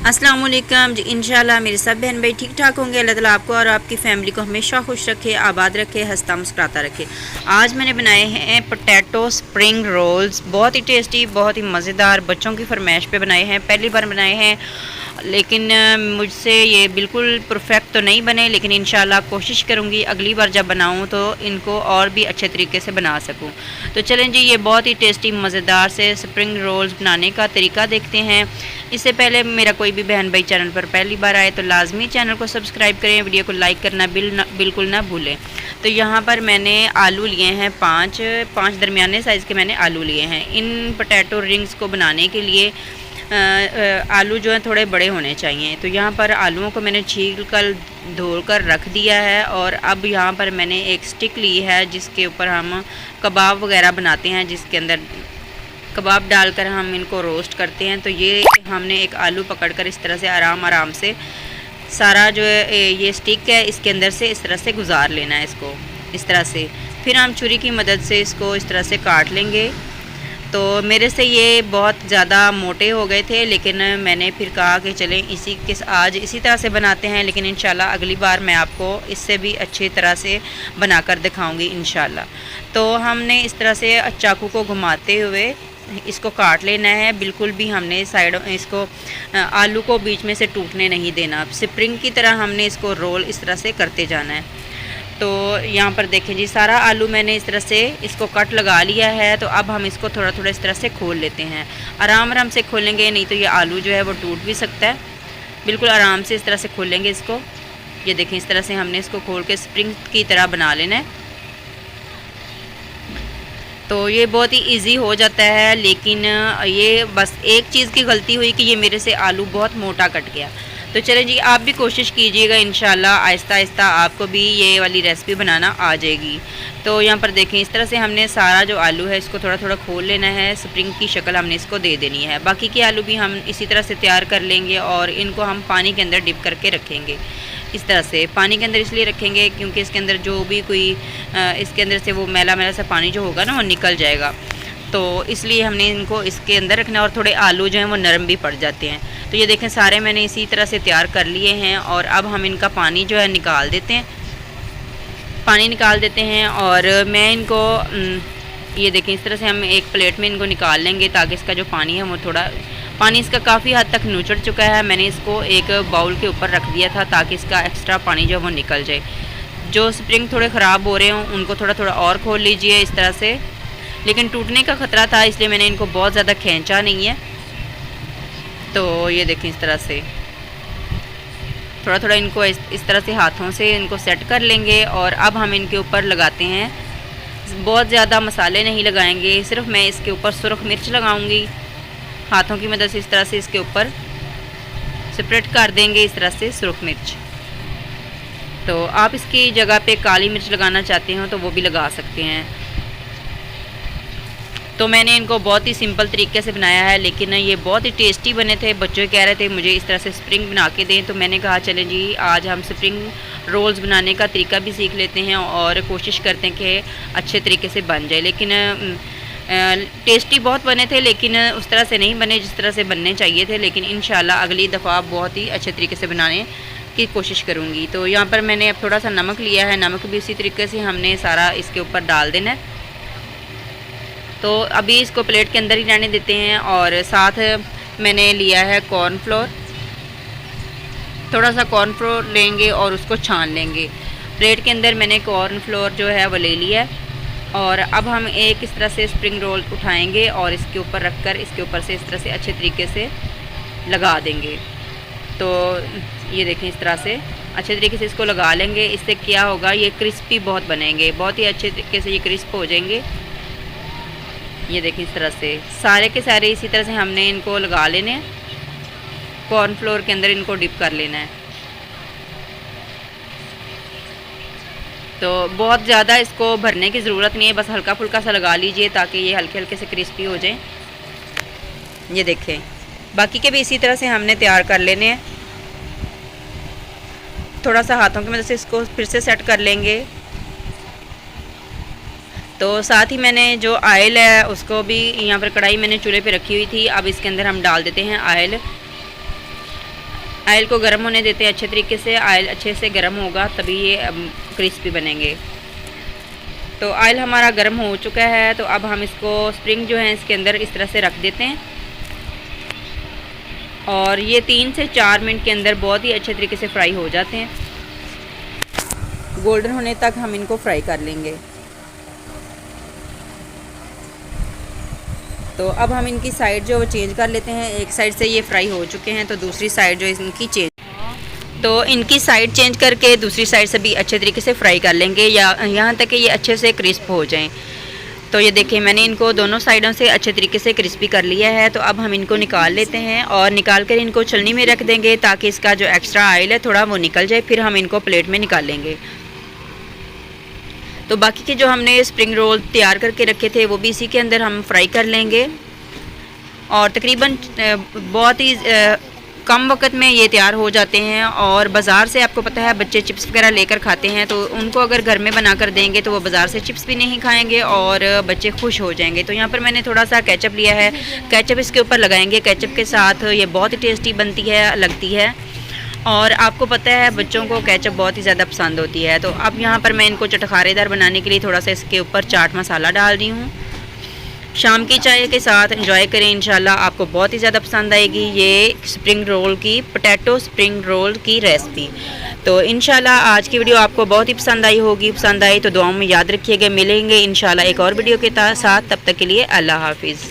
अस्सलाम वालेकुम जी। इंशाल्लाह मेरे सब बहन भाई ठीक ठाक होंगे। अल्लाह ताला आपको और आपकी फ़ैमिली को हमेशा खुश रखे, आबाद रखे, हंसता मुस्कुराता रखे। आज मैंने बनाए हैं पोटैटो स्प्रिंग रोल्स, बहुत ही टेस्टी, बहुत ही मज़ेदार, बच्चों की फरमाइश पे बनाए हैं। पहली बार बनाए हैं, लेकिन मुझसे ये बिल्कुल परफेक्ट तो नहीं बने, लेकिन इंशाल्लाह कोशिश करूँगी अगली बार जब बनाऊँ तो इनको और भी अच्छे तरीके से बना सकूँ। तो चलें जी, ये बहुत ही टेस्टी मज़ेदार से स्प्रिंग रोल्स बनाने का तरीका देखते हैं। इससे पहले मेरा कोई भी बहन भाई चैनल पर पहली बार आए तो लाजमी चैनल को सब्सक्राइब करें, वीडियो को लाइक करना बिल्कुल ना भूलें। तो यहाँ पर मैंने आलू लिए हैं पाँच दरमियाने साइज़ के मैंने आलू लिए हैं। इन पोटैटो रिंग्स को बनाने के लिए आलू जो हैं थोड़े बड़े होने चाहिए। तो यहाँ पर आलूओं को मैंने छील कर धो कर रख दिया है, और अब यहाँ पर मैंने एक स्टिक ली है जिसके ऊपर हम कबाब वगैरह बनाते हैं, जिसके अंदर कबाब डालकर हम इनको रोस्ट करते हैं। तो ये हमने एक आलू पकड़कर इस तरह से आराम से सारा जो ये स्टिक है इसके अंदर से इस तरह से गुजार लेना है इसको, इस तरह से। फिर हम छुरी की मदद से इसको इस तरह से काट लेंगे। तो मेरे से ये बहुत ज़्यादा मोटे हो गए थे, लेकिन मैंने फिर कहा कि चलें आज इसी तरह से बनाते हैं, लेकिन इंशाल्लाह अगली बार मैं आपको इससे भी अच्छी तरह से बनाकर दिखाऊंगी इंशाल्लाह। तो हमने इस तरह से चाकू को घुमाते हुए इसको काट लेना है। बिल्कुल भी हमने इसको आलू को बीच में से टूटने नहीं देना। स्प्रिंग की तरह हमने इसको रोल इस तरह से करते जाना है। तो यहाँ पर देखें जी, सारा आलू मैंने इस तरह से इसको कट लगा लिया है। तो अब हम इसको थोड़ा थोड़ा इस तरह से खोल लेते हैं। आराम से खोलेंगे, नहीं तो ये आलू जो है वो टूट भी सकता है। बिल्कुल आराम से इस तरह से खोलेंगे इसको। ये देखें, इस तरह से हमने इसको खोल के स्प्रिंग की तरह बना लेना है। तो ये बहुत ही इजी हो जाता है, लेकिन ये बस एक चीज़ की गलती हुई कि ये मेरे से आलू बहुत मोटा कट गया। तो चलें जी, आप भी कोशिश कीजिएगा, इंशाल्लाह आहिस्ता आहिस्ता आपको भी ये वाली रेसिपी बनाना आ जाएगी। तो यहाँ पर देखें, इस तरह से हमने सारा जो आलू है इसको थोड़ा थोड़ा खोल लेना है। स्प्रिंग की शक्ल हमने इसको दे देनी है। बाकी के आलू भी हम इसी तरह से तैयार कर लेंगे, और इनको हम पानी के अंदर डिप करके रखेंगे। इस तरह से पानी के अंदर इसलिए रखेंगे क्योंकि इसके अंदर जो भी कोई इसके अंदर से वो मैला मैला सा पानी जो होगा ना वो निकल जाएगा। तो इसलिए हमने इनको इसके अंदर रखना, और थोड़े आलू जो हैं वो नरम भी पड़ जाते हैं। तो ये देखें, सारे मैंने इसी तरह से तैयार कर लिए हैं, और अब हम इनका पानी जो है निकाल देते हैं। पानी निकाल देते हैं, और मैं इनको ये देखें, इस तरह से हम एक प्लेट में इनको निकाल लेंगे, ताकि इसका जो पानी है वो थोड़ा पानी इसका काफ़ी हद तक नुचड़ चुका है। मैंने इसको एक बाउल के ऊपर रख दिया था ताकि इसका एक्स्ट्रा पानी जो है वो निकल जाए। जो स्प्रिंग थोड़े ख़राब हो रहे हों उनको थोड़ा थोड़ा और खोल लीजिए इस तरह से, लेकिन टूटने का ख़तरा था इसलिए मैंने इनको बहुत ज़्यादा खींचा नहीं है। तो ये देखें, इस तरह से थोड़ा थोड़ा इनको इस तरह से हाथों से इनको सेट कर लेंगे, और अब हम इनके ऊपर लगाते हैं। बहुत ज़्यादा मसाले नहीं लगाएंगे, सिर्फ मैं इसके ऊपर सुरख मिर्च लगाऊंगी। हाथों की मदद से इस तरह से इसके ऊपर स्प्रेड कर देंगे, इस तरह से सुरख मिर्च। तो आप इसकी जगह पे काली मिर्च लगाना चाहते हो तो वो भी लगा सकते हैं। तो मैंने इनको बहुत ही सिंपल तरीके से बनाया है, लेकिन ये बहुत ही टेस्टी बने थे। बच्चे कह रहे थे मुझे इस तरह से स्प्रिंग बना के दें, तो मैंने कहा चलें जी, आज हम स्प्रिंग रोल्स बनाने का तरीका भी सीख लेते हैं और कोशिश करते हैं कि अच्छे तरीके से बन जाए। लेकिन टेस्टी बहुत बने थे, लेकिन उस तरह से नहीं बने जिस तरह से बनने चाहिए थे। लेकिन इंशाल्लाह अगली दफ़ा बहुत ही अच्छे तरीके से बनाने की कोशिश करूँगी। तो यहाँ पर मैंने अब थोड़ा सा नमक लिया है, नमक भी उसी तरीके से हमने सारा इसके ऊपर डाल देना है। तो अभी इसको प्लेट के अंदर ही रहने देते हैं, और साथ मैंने लिया है कॉर्नफ्लोर। थोड़ा सा कॉर्नफ्लोर लेंगे और उसको छान लेंगे। प्लेट के अंदर मैंने कॉर्नफ्लोर जो है वो ले लिया है, और अब हम एक इस तरह से स्प्रिंग रोल उठाएंगे और इसके ऊपर रखकर इसके ऊपर से इस तरह से अच्छे तरीके से लगा देंगे। तो ये देखें, इस तरह से अच्छे तरीके से इसको लगा लेंगे। इससे क्या होगा, ये क्रिस्पी बहुत बनेंगे, बहुत ही अच्छे तरीके से ये क्रिस्प हो जाएंगे। ये देखें, इस तरह से सारे के सारे इसी तरह से हमने इनको लगा लेने हैं। कॉर्नफ्लोर के अंदर इनको डिप कर लेना है। तो बहुत ज़्यादा इसको भरने की ज़रूरत नहीं है, बस हल्का फुल्का सा लगा लीजिए ताकि ये हल्के हल्के से क्रिस्पी हो जाए। ये देखें, बाकी के भी इसी तरह से हमने तैयार कर लेने हैं। थोड़ा सा हाथों की मदद से इसको फिर से सेट कर लेंगे। तो साथ ही मैंने जो ऑयल है उसको भी यहाँ पर कढ़ाई मैंने चूल्हे पे रखी हुई थी। अब इसके अंदर हम डाल देते हैं ऑयल। ऑयल को गर्म होने देते हैं अच्छे तरीके से। ऑयल अच्छे से गर्म होगा तभी ये क्रिस्पी बनेंगे। तो ऑयल हमारा गर्म हो चुका है, तो अब हम इसको स्प्रिंग जो है इसके अंदर इस तरह से रख देते हैं और ये 3 से 4 मिनट के अंदर बहुत ही अच्छे तरीके से फ्राई हो जाते हैं। गोल्डन होने तक हम इनको फ्राई कर लेंगे। तो अब हम इनकी साइड जो चेंज कर लेते हैं। एक साइड से ये फ्राई हो चुके हैं तो दूसरी साइड जो इनकी इनकी साइड चेंज करके दूसरी साइड से भी अच्छे तरीके से फ्राई कर लेंगे या यहाँ तक कि ये अच्छे से क्रिस्प हो जाएं। तो ये देखिए मैंने इनको दोनों साइडों से अच्छे तरीके से क्रिस्पी कर लिया है। तो अब हम इनको निकाल लेते हैं और निकाल कर इनको छलनी में रख देंगे ताकि इसका जो एक्स्ट्रा ऑयल है थोड़ा वो निकल जाए। फिर हम इनको प्लेट में निकाल लेंगे। तो बाकी के जो हमने स्प्रिंग रोल तैयार करके रखे थे वो भी इसी के अंदर हम फ्राई कर लेंगे और तकरीबन बहुत ही कम वक्त में ये तैयार हो जाते हैं। और बाज़ार से आपको पता है बच्चे चिप्स वगैरह लेकर खाते हैं, तो उनको अगर घर में बना कर देंगे तो वो बाज़ार से चिप्स भी नहीं खाएंगे और बच्चे खुश हो जाएंगे। तो यहाँ पर मैंने थोड़ा सा केचप लिया है, केचप इसके ऊपर लगाएंगे। केचप के साथ ये बहुत ही टेस्टी बनती है, लगती है और आपको पता है बच्चों को केचप बहुत ही ज़्यादा पसंद होती है। तो अब यहाँ पर मैं इनको चटखारेदार बनाने के लिए थोड़ा सा इसके ऊपर चाट मसाला डाल रही हूँ। शाम की चाय के साथ एंजॉय करें, इंशाल्लाह आपको बहुत ही ज़्यादा पसंद आएगी ये स्प्रिंग रोल की, पोटैटो स्प्रिंग रोल की रेसिपी। तो इंशाल्लाह आज की वीडियो आपको बहुत ही पसंद आई होगी। पसंद आई तो दुआओं में याद रखिएगा। मिलेंगे इंशाल्लाह एक और वीडियो के साथ, तब तक के लिए अल्लाह हाफिज़।